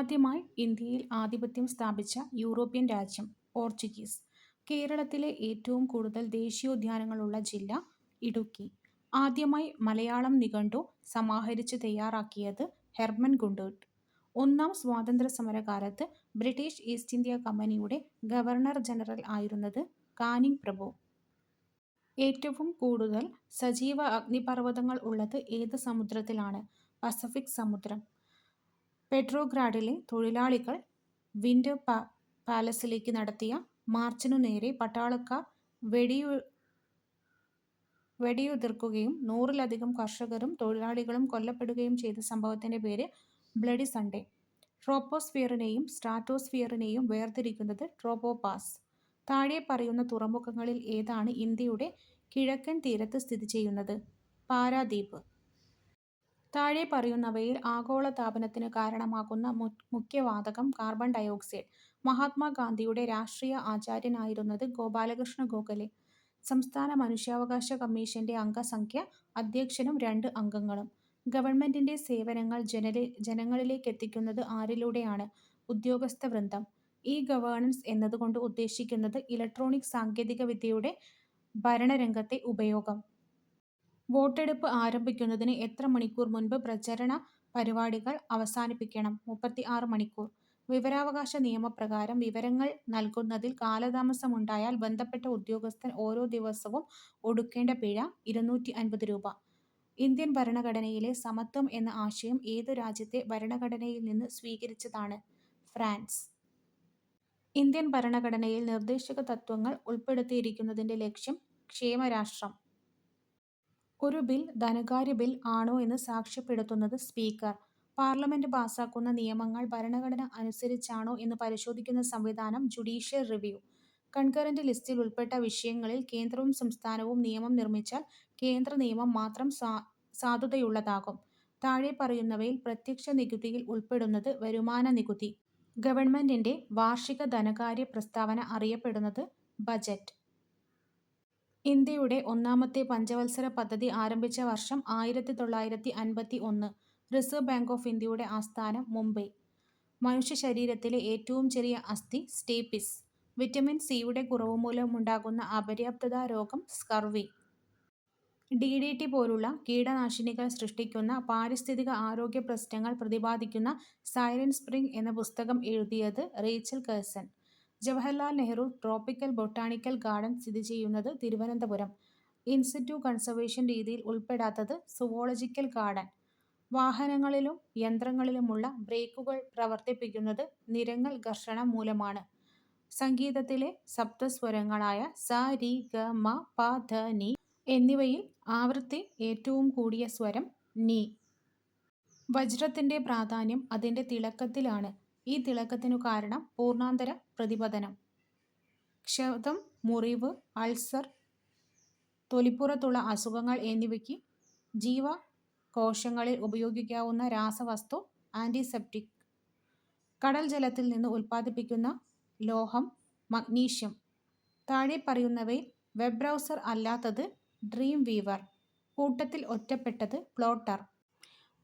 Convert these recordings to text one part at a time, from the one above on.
ആദ്യമായി ഇന്ത്യയിൽ ആധിപത്യം സ്ഥാപിച്ച യൂറോപ്യൻ രാജ്യം പോർച്ചുഗീസ്. കേരളത്തിലെ ഏറ്റവും കൂടുതൽ ദേശീയോദ്യാനങ്ങളുള്ള ജില്ല ഇടുക്കി. ആദ്യമായി മലയാളം നിഘണ്ടു സമാഹരിച്ച് തയ്യാറാക്കിയത് ഹെർമൻ ഗുണ്ടർട്ട്. ഒന്നാം സ്വാതന്ത്ര്യസമരകാലത്ത് ബ്രിട്ടീഷ് ഈസ്റ്റ് ഇന്ത്യാ കമ്പനിയുടെ ഗവർണർ ജനറൽ ആയിരുന്നത് കാനിങ് പ്രഭു. ഏറ്റവും കൂടുതൽ സജീവ അഗ്നിപർവ്വതങ്ങൾ ഉള്ളത് ഏത് സമുദ്രത്തിലാണ്? പസഫിക് സമുദ്രം. പെട്രോഗ്രാഡിലെ തൊഴിലാളികൾ വിന്റർ പാലസിലേക്ക് നടത്തിയ മാർച്ചിനു നേരെ പട്ടാളക്കാർ വെടിയുതിർക്കുകയും 100-ലധികം കർഷകരും തൊഴിലാളികളും കൊല്ലപ്പെടുകയും ചെയ്ത സംഭവത്തിന്റെ പേര് ബ്ലഡി സൺഡേ. ട്രോപ്പോസ്ഫിയറിനെയും സ്ട്രാറ്റോസ്ഫിയറിനെയും വേർതിരിക്കുന്നത് ട്രോപോപാസ്. താഴെ പറയുന്ന തുറമുഖങ്ങളിൽ ഏതാണ് ഇന്ത്യയുടെ കിഴക്കൻ തീരത്ത് സ്ഥിതി ചെയ്യുന്നത്? പാരാദീപ്. താഴെ പറയുന്നവയിൽ ആഗോളതാപനത്തിന് കാരണമാകുന്ന മുഖ്യവാതകം കാർബൺ ഡയോക്സൈഡ്. മഹാത്മാഗാന്ധിയുടെ രാഷ്ട്രീയ ആചാര്യനായിരുന്നത് ഗോപാലകൃഷ്ണ ഗോഖലെ. സംസ്ഥാന മനുഷ്യാവകാശ കമ്മീഷന്റെ അംഗസംഖ്യ അധ്യക്ഷനും 2 അംഗങ്ങളും. ഗവൺമെന്റിന്റെ സേവനങ്ങൾ ജനങ്ങളിലേക്കെത്തിക്കുന്നത് ആരിലൂടെയാണ്? ഉദ്യോഗസ്ഥവൃന്ദം. ഇ-ഗവേണൻസ് എന്നതുകൊണ്ട് ഉദ്ദേശിക്കുന്നത് ഇലക്ട്രോണിക് സാങ്കേതികവിദ്യയുടെ ഭരണരംഗത്തെ ഉപയോഗം. വോട്ടെടുപ്പ് ആരംഭിക്കുന്നതിന് എത്ര മണിക്കൂർ മുൻപ് പ്രചരണ പരിപാടികൾ അവസാനിപ്പിക്കണം? 36 മണിക്കൂർ. വിവരാവകാശ നിയമപ്രകാരം വിവരങ്ങൾ നൽകുന്നതിൽ കാലതാമസമുണ്ടായാൽ ബന്ധപ്പെട്ട ഉദ്യോഗസ്ഥൻ ഓരോ ദിവസവും ഒടുക്കേണ്ട പിഴ 250 രൂപ. ഇന്ത്യൻ ഭരണഘടനയിലെ സമത്വം എന്ന ആശയം ഏതു രാജ്യത്തെ ഭരണഘടനയിൽ നിന്ന് സ്വീകരിച്ചതാണ്? ഫ്രാൻസ്. ഇന്ത്യൻ ഭരണഘടനയിൽ നിർദ്ദേശക തത്വങ്ങൾ ഉൾപ്പെടുത്തിയിരിക്കുന്നതിന്റെ ലക്ഷ്യം ക്ഷേമരാഷ്ട്രം. ഒരു ബിൽ ധനകാര്യ ബിൽ ആണോ എന്ന് സാക്ഷ്യപ്പെടുത്തുന്നത് സ്പീക്കർ. പാർലമെന്റ് പാസാക്കുന്ന നിയമങ്ങൾ ഭരണഘടന അനുസരിച്ചാണോ എന്ന് പരിശോധിക്കുന്ന സംവിധാനം ജുഡീഷ്യൽ റിവ്യൂ. കൺകറന്റ് ലിസ്റ്റിൽ ഉൾപ്പെട്ട വിഷയങ്ങളിൽ കേന്ദ്രവും സംസ്ഥാനവും നിയമം നിർമ്മിച്ചാൽ കേന്ദ്ര നിയമം മാത്രം സാധുതയുള്ളതാകും. താഴെ പറയുന്നവയിൽ പ്രത്യക്ഷ നികുതിയിൽ ഉൾപ്പെടുന്നത് വരുമാന നികുതി. ഗവൺമെന്റിന്റെ വാർഷിക ധനകാര്യ പ്രസ്താവന അറിയപ്പെടുന്നത് ബജറ്റ്. ഇന്ത്യയുടെ ഒന്നാമത്തെ പഞ്ചവത്സര പദ്ധതി ആരംഭിച്ച വർഷം 1951. റിസർവ് ബാങ്ക് ഓഫ് ഇന്ത്യയുടെ ആസ്ഥാനം മുംബൈ. മനുഷ്യ ശരീരത്തിലെ ഏറ്റവും ചെറിയ അസ്ഥി സ്റ്റേപ്പിസ്. വിറ്റമിൻ സിയുടെ കുറവ് മൂലമുണ്ടാകുന്ന അപര്യാപ്തത രോഗം സ്കർവി. DDT പോലുള്ള കീടനാശിനികൾ സൃഷ്ടിക്കുന്ന പാരിസ്ഥിതിക ആരോഗ്യ പ്രശ്നങ്ങൾ പ്രതിപാദിക്കുന്ന സൈലന്റ് സ്പ്രിംഗ് എന്ന പുസ്തകം എഴുതിയത് Rachel Carson. Jawaharlal Nehru tropical botanical garden സ്ഥിതി ചെയ്യുന്നത് തിരുവനന്തപുരം. ഇൻസിറ്റു കൺസർവേഷൻ രീതിയിൽ ഉൾപ്പെടാത്തത് സുവോളജിക്കൽ ഗാർഡൻ. വാഹനങ്ങളിലും യന്ത്രങ്ങളിലുമുള്ള ബ്രേക്കുകൾ പ്രവർത്തിപ്പിക്കുന്നത് നിരങ്ങൽ ഘർഷണം മൂലമാണ്. സംഗീതത്തിലെ സപ്തസ്വരങ്ങളായ സ, രി, ഗ, മ, പ, ധ, നി എന്നിവയിൽ ആവൃത്തി ഏറ്റവും കൂടിയ സ്വരം നി. വജ്രത്തിന്റെ പ്രാധാന്യം അതിന്റെ തിളക്കത്തിലാണ്. ഈ തിളക്കത്തിനു കാരണം പൂർണ്ണാന്തര പ്രതിപതനം. ക്ഷതം, മുറിവ്, അൾസർ, തൊലിപ്പുറത്തുള്ള അസുഖങ്ങൾ എന്നിവയ്ക്ക് ജീവകോശങ്ങളിൽ ഉപയോഗിക്കാവുന്ന രാസവസ്തു ആന്റിസെപ്റ്റിക്. കടൽ ജലത്തിൽ നിന്ന് ഉൽപ്പാദിപ്പിക്കുന്ന ലോഹം മഗ്നീഷ്യം. താഴെ പറയുന്നവയിൽ വെബ് ബ്രൗസർ അല്ലാത്തത് ഡ്രീം വീവർ. കൂട്ടത്തിൽ ഒറ്റപ്പെട്ടത് പ്ലോട്ടർ.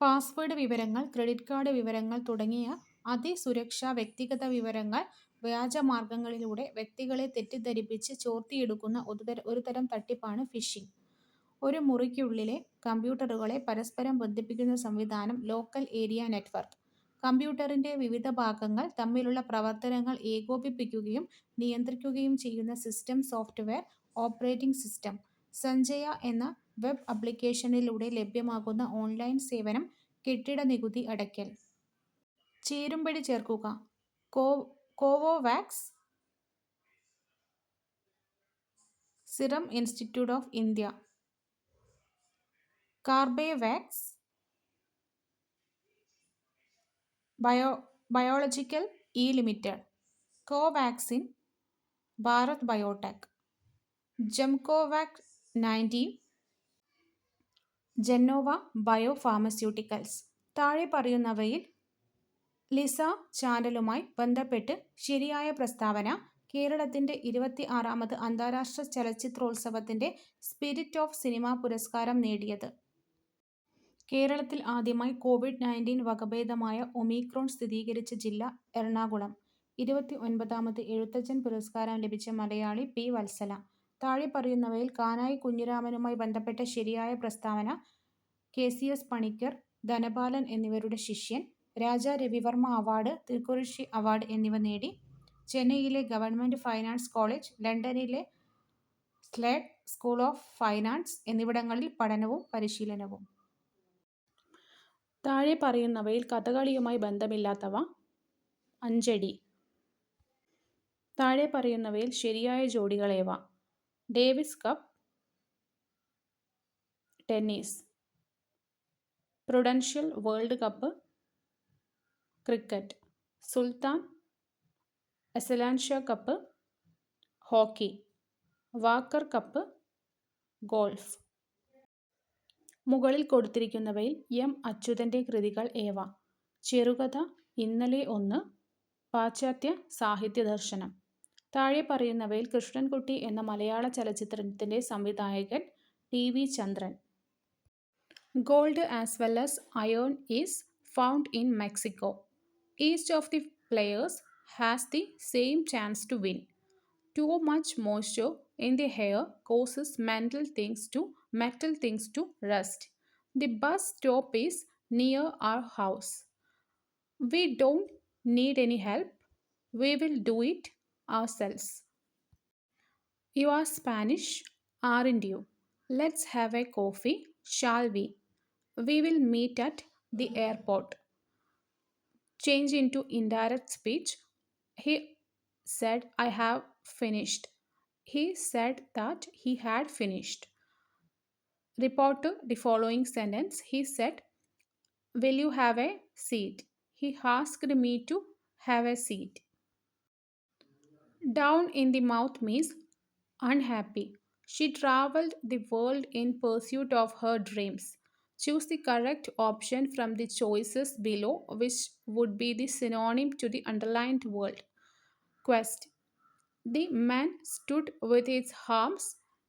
പാസ്വേഡ് വിവരങ്ങൾ, ക്രെഡിറ്റ് കാർഡ് വിവരങ്ങൾ തുടങ്ങിയ അതിസുരക്ഷാ വ്യക്തിഗത വിവരങ്ങൾ വ്യാജമാർഗങ്ങളിലൂടെ വ്യക്തികളെ തെറ്റിദ്ധരിപ്പിച്ച് ചോർത്തിയെടുക്കുന്ന ഒരുതരം തട്ടിപ്പാണ് ഫിഷിംഗ്. ഒരു മുറിക്കുള്ളിലെ കമ്പ്യൂട്ടറുകളെ പരസ്പരം ബന്ധിപ്പിക്കുന്ന സംവിധാനം ലോക്കൽ ഏരിയ നെറ്റ്വർക്ക്. കമ്പ്യൂട്ടറിന്റെ വിവിധ ഭാഗങ്ങൾ തമ്മിലുള്ള പ്രവർത്തനങ്ങൾ ഏകോപിപ്പിക്കുകയും നിയന്ത്രിക്കുകയും ചെയ്യുന്ന system software operating system. Sanjaya എന്ന വെബ് ആപ്ലിക്കേഷനിലൂടെ ലഭ്യമാകുന്ന ഓൺലൈൻ സേവനം കെട്ടിട നികുതി അടയ്ക്കൽ. ചേരുംപടി ചേർക്കുക. Covovax, Serum Institute of India, Corbevax, Biological E Limited, Covaxin, Bharat Biotech, Gemcovac 19, Gennova Bio Pharmaceuticals. താഴെ പറയുന്നവയിൽ ലിസ ചാനലുമായി ബന്ധപ്പെട്ട് ശരിയായ പ്രസ്താവന. കേരളത്തിന്റെ 26ാമത് അന്താരാഷ്ട്ര ചലച്ചിത്രോത്സവത്തിന്റെ സ്പിരിറ്റ് ഓഫ് സിനിമ പുരസ്കാരം നേടിയത്? കേരളത്തിൽ ആദ്യമായി കോവിഡ്-19 വകഭേദമായ ഒമിക്രോൺ സ്ഥിരീകരിച്ച ജില്ല എറണാകുളം. 29ാമത് എഴുത്തച്ഛൻ പുരസ്കാരം ലഭിച്ച മലയാളി പി. വത്സല. താഴെ പറയുന്നവയിൽ കാനായി കുഞ്ഞിരാമനുമായി ബന്ധപ്പെട്ട ശരിയായ പ്രസ്താവന: കെ.സി.എസ്. പണിക്കർ, ധനപാലൻ എന്നിവരുടെ ശിഷ്യൻ. രാജാ രവിവർമ്മ അവാർഡ്, തിരുക്കുറിശ്ശി അവാർഡ് എന്നിവ നേടി. ചെന്നൈയിലെ ഗവൺമെന്റ് ഫൈൻ ആർട്സ് കോളേജ്, ലണ്ടനിലെ Slade school of fine arts എന്നിവിടങ്ങളിൽ പഠനവും പരിശീലനവും. താഴെ പറയുന്നവയിൽ കഥകളിയുമായി ബന്ധമില്ലാത്തവ: അഞ്ചടി. താഴെ പറയുന്നവയിൽ ശരിയായ ജോഡികളേവ? Davis Cup, tennis. Prudential World Cup, cricket. Sultan Azlan Shah Cup, hockey. Walker Cup, golf. മുകളിൽ കൊടുത്തിരിക്കുന്നവയിൽ എം. അച്യുതന്റെ കൃതികൾ ഏവ? ചെറുകഥ, ഇന്നലെ ഒന്ന്, പാശ്ചാത്യ സാഹിത്യ ദർശനം. താഴെ പറയുന്നവയിൽ കൃഷ്ണൻകുട്ടി എന്ന മലയാള ചലച്ചിത്രത്തിന്റെ സംവിധായകൻ T. V. Chandran. Gold as well as iron is found in Mexico. Each of the players has the same chance to win. Too much moisture in the hair causes metal things to rust. The bus stop is near our house. We don't need any help. We will do it ourselves. You are Spanish, aren't you? Let's have a coffee, shall we? We will meet at the airport. Change into indirect speech. He said, I have finished. He said that he had finished. Report the following sentence. He said, will you have a seat? He asked me to have a seat. Down in the mouth means unhappy. She traveled the world in pursuit of her dreams. Choose the correct option from the choices below, which would be the synonym to the underlined word. Quest. The man stood with his arms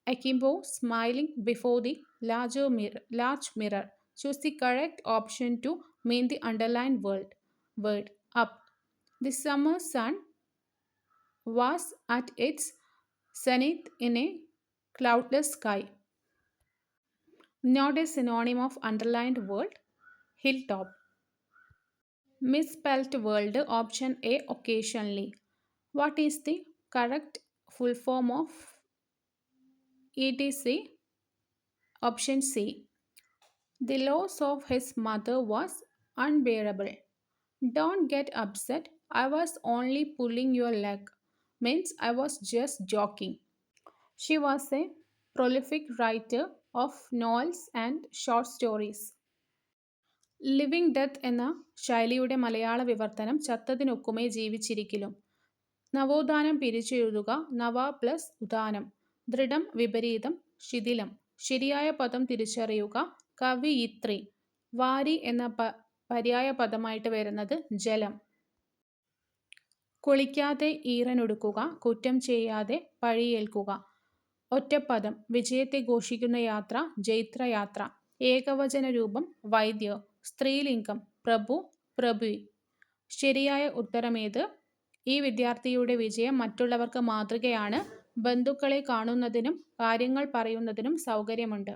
akimbo, smiling before the large mirror. Choose the correct option to mean the underlined word. Up. The summer sun was at its zenith in a cloudless sky. Not a synonym of underlined word. Hilltop. Misspelt word. Option A, occasionally. What is the correct full form of ETC? Option C. The loss of his mother was unbearable. Don't get upset. I was only pulling your leg. Means I was just joking. She was a prolific writer of novels and short stories. Living death എന്ന ശൈലിയുടെ മലയാള വിവർത്തനം ചത്തതിനൊക്കുമേ ജീവിച്ചിരിക്കിലും. നവോത്ഥാനം പിരിച്ചെഴുതുക. നവ plus ഉത്ഥാനം. ദൃഢം, വിപരീതം, ശിഥിലം. ശരിയായ പദം തിരിച്ചറിയുക. കവിയിത്രി. വാരി എന്ന പര്യായ പദമായിട്ട് വരുന്നത് ജലം. കുളിക്കാതെ ഈറനൊടുക്കുക. കുറ്റം ചെയ്യാതെ പഴിയേൽക്കുക. ഒറ്റപ്പദം. വിജയത്തെ ഘോഷിക്കുന്ന യാത്ര. ജൈത്രയാത്ര. ഏകവചന രൂപം വൈദ്യർ. സ്ത്രീലിംഗം പ്രഭു, പ്രഭുവി. ശരിയായ ഉത്തരമേത്? ഈ വിദ്യാർത്ഥിയുടെ വിജയം മറ്റുള്ളവർക്ക് മാതൃകയാണ്. ബന്ധുക്കളെ കാണുന്നതിനും കാര്യങ്ങൾ പറയുന്നതിനും സൗകര്യമുണ്ട്.